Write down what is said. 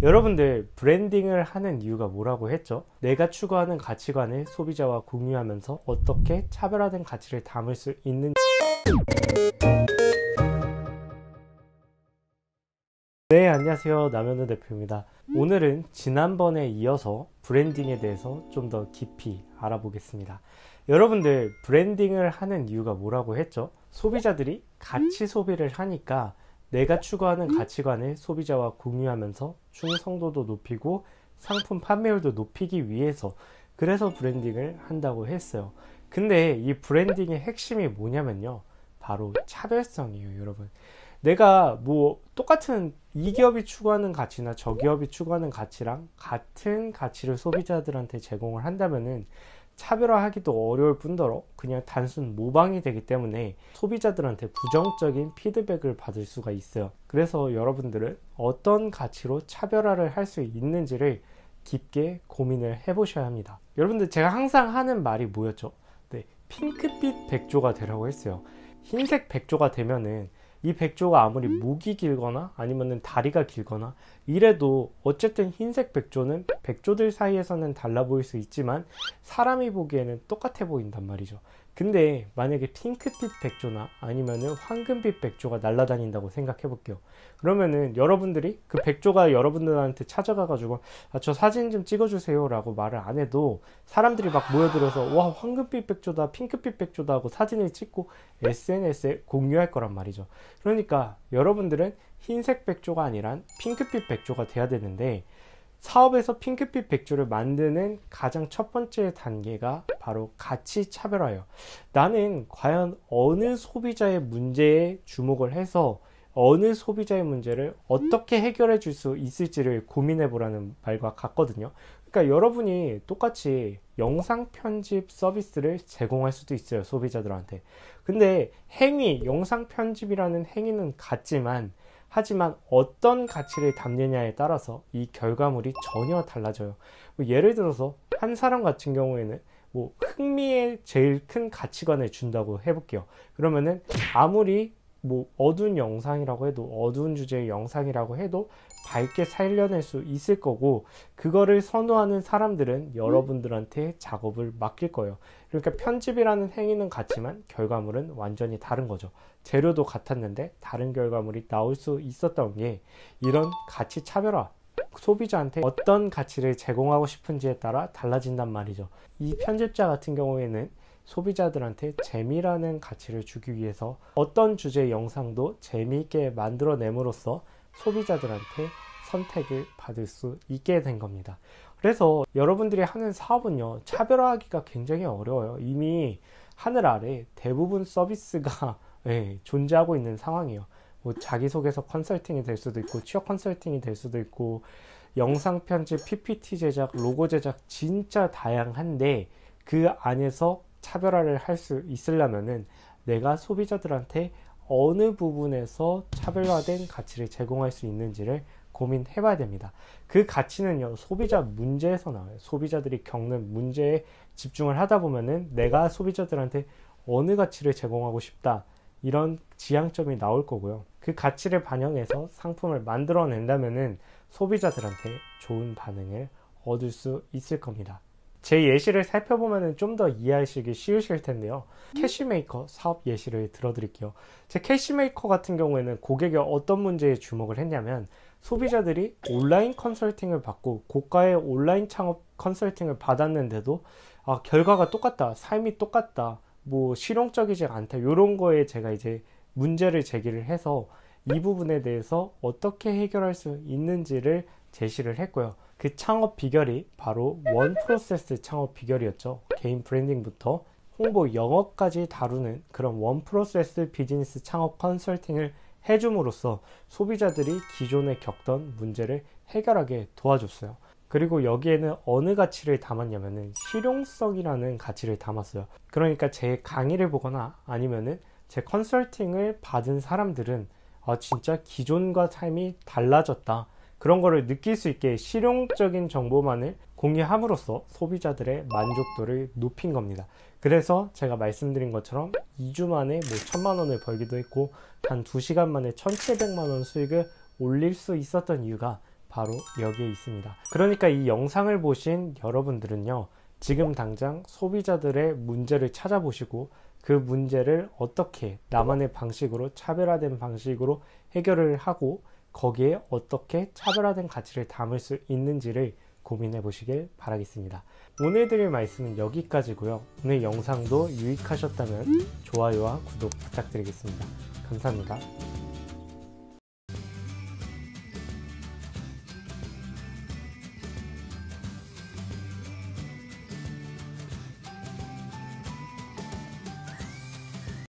여러분들 브랜딩을 하는 이유가 뭐라고 했죠? 내가 추구하는 가치관을 소비자와 공유하면서 어떻게 차별화된 가치를 담을 수 있는. 네, 안녕하세요. 남현우 대표입니다. 오늘은 지난번에 이어서 브랜딩에 대해서 좀 더 깊이 알아보겠습니다. 여러분들 브랜딩을 하는 이유가 뭐라고 했죠? 소비자들이 가치 소비를 하니까 내가 추구하는 가치관을 소비자와 공유하면서 충성도도 높이고 상품 판매율도 높이기 위해서, 그래서 브랜딩을 한다고 했어요. 근데 이 브랜딩의 핵심이 뭐냐면요, 바로 차별성이에요. 여러분, 내가 똑같은 이 기업이 추구하는 가치나 저 기업이 추구하는 가치랑 같은 가치를 소비자들한테 제공을 한다면은 차별화하기도 어려울 뿐더러 그냥 단순 모방이 되기 때문에 소비자들한테 부정적인 피드백을 받을 수가 있어요. 그래서 여러분들은 어떤 가치로 차별화를 할 수 있는지를 깊게 고민을 해보셔야 합니다. 여러분들, 제가 항상 하는 말이 뭐였죠? 네, 핑크빛 백조가 되라고 했어요. 흰색 백조가 되면은 이 백조가 아무리 목이 길거나 아니면은 다리가 길거나 이래도 어쨌든 흰색 백조는 백조들 사이에서는 달라 보일 수 있지만 사람이 보기에는 똑같아 보인단 말이죠. 근데 만약에 핑크빛 백조나 아니면은 황금빛 백조가 날아다닌다고 생각해 볼게요. 그러면은 여러분들이 그 백조가 여러분들한테 찾아가 가지고 저 사진 좀 찍어주세요 라고 말을 안 해도 사람들이 막 모여들어서 와, 황금빛 백조다, 핑크빛 백조다 하고 사진을 찍고 SNS에 공유할 거란 말이죠. 그러니까 여러분들은 흰색 백조가 아니라 핑크빛 백조가 돼야 되는데, 사업에서 핑크빛 백조를 만드는 가장 첫 번째 단계가 바로 가치 차별화예요. 나는 과연 어느 소비자의 문제에 주목을 해서 어느 소비자의 문제를 어떻게 해결해 줄 수 있을지를 고민해 보라는 말과 같거든요. 그러니까 여러분이 똑같이 영상 편집 서비스를 제공할 수도 있어요, 소비자들한테. 근데 영상 편집이라는 행위는 같지만, 하지만 어떤 가치를 담느냐에 따라서 이 결과물이 전혀 달라져요. 예를 들어서 한 사람 같은 경우에는 흥미에 제일 큰 가치관을 준다고 해볼게요. 그러면은 아무리 어두운 영상이라고 해도, 어두운 주제의 영상이라고 해도 밝게 살려낼 수 있을 거고, 그거를 선호하는 사람들은 여러분들한테 작업을 맡길 거예요. 그러니까 편집이라는 행위는 같지만 결과물은 완전히 다른 거죠. 재료도 같았는데 다른 결과물이 나올 수 있었던 게 이런 가치 차별화, 소비자한테 어떤 가치를 제공하고 싶은지에 따라 달라진단 말이죠. 이 편집자 같은 경우에는 소비자들한테 재미라는 가치를 주기 위해서 어떤 주제의 영상도 재미있게 만들어냄으로써 소비자들한테 선택을 받을 수 있게 된 겁니다. 그래서 여러분들이 하는 사업은요, 차별화하기가 굉장히 어려워요. 이미 하늘 아래 대부분 서비스가 존재하고 있는 상황이에요. 자기소개서 컨설팅이 될 수도 있고, 취업 컨설팅이 될 수도 있고, 영상 편집, PPT 제작, 로고 제작, 진짜 다양한데 그 안에서 차별화를 할 수 있으려면은 내가 소비자들한테 어느 부분에서 차별화된 가치를 제공할 수 있는지를 고민해 봐야 됩니다. 그 가치는요, 소비자 문제에서 나와요. 소비자들이 겪는 문제에 집중을 하다 보면은 내가 소비자들한테 어느 가치를 제공하고 싶다, 이런 지향점이 나올 거고요. 그 가치를 반영해서 상품을 만들어낸다면은 소비자들한테 좋은 반응을 얻을 수 있을 겁니다. 제 예시를 살펴보면 좀 더 이해하시기 쉬우실 텐데요. 캐시메이커 사업 예시를 들어드릴게요. 제 캐시메이커 같은 경우에는 고객이 어떤 문제에 주목을 했냐면, 소비자들이 온라인 컨설팅을 받고 고가의 온라인 창업 컨설팅을 받았는데도 결과가 똑같다, 삶이 똑같다, 실용적이지 않다, 이런 거에 제가 이제 문제를 제기를 해서 이 부분에 대해서 어떻게 해결할 수 있는지를 제시를 했고요. 그 창업 비결이 바로 원 프로세스 창업 비결이었죠. 개인 브랜딩부터 홍보, 영업까지 다루는 그런 원 프로세스 비즈니스 창업 컨설팅을 해줌으로써 소비자들이 기존에 겪던 문제를 해결하게 도와줬어요. 그리고 여기에는 어느 가치를 담았냐면은 실용성이라는 가치를 담았어요. 그러니까 제 강의를 보거나 아니면은 제 컨설팅을 받은 사람들은 진짜 기존과 삶이 달라졌다, 그런 거를 느낄 수 있게 실용적인 정보만을 공유함으로써 소비자들의 만족도를 높인 겁니다. 그래서 제가 말씀드린 것처럼 2주 만에 1,000만 원을 벌기도 했고, 단 2시간 만에 1,700만 원 수익을 올릴 수 있었던 이유가 바로 여기에 있습니다. 그러니까 이 영상을 보신 여러분들은요, 지금 당장 소비자들의 문제를 찾아보시고 그 문제를 어떻게 나만의 방식으로, 차별화된 방식으로 해결을 하고 거기에 어떻게 차별화된 가치를 담을 수 있는지를 고민해 보시길 바라겠습니다. 오늘 드릴 말씀은 여기까지고요. 오늘 영상도 유익하셨다면 좋아요와 구독 부탁드리겠습니다. 감사합니다.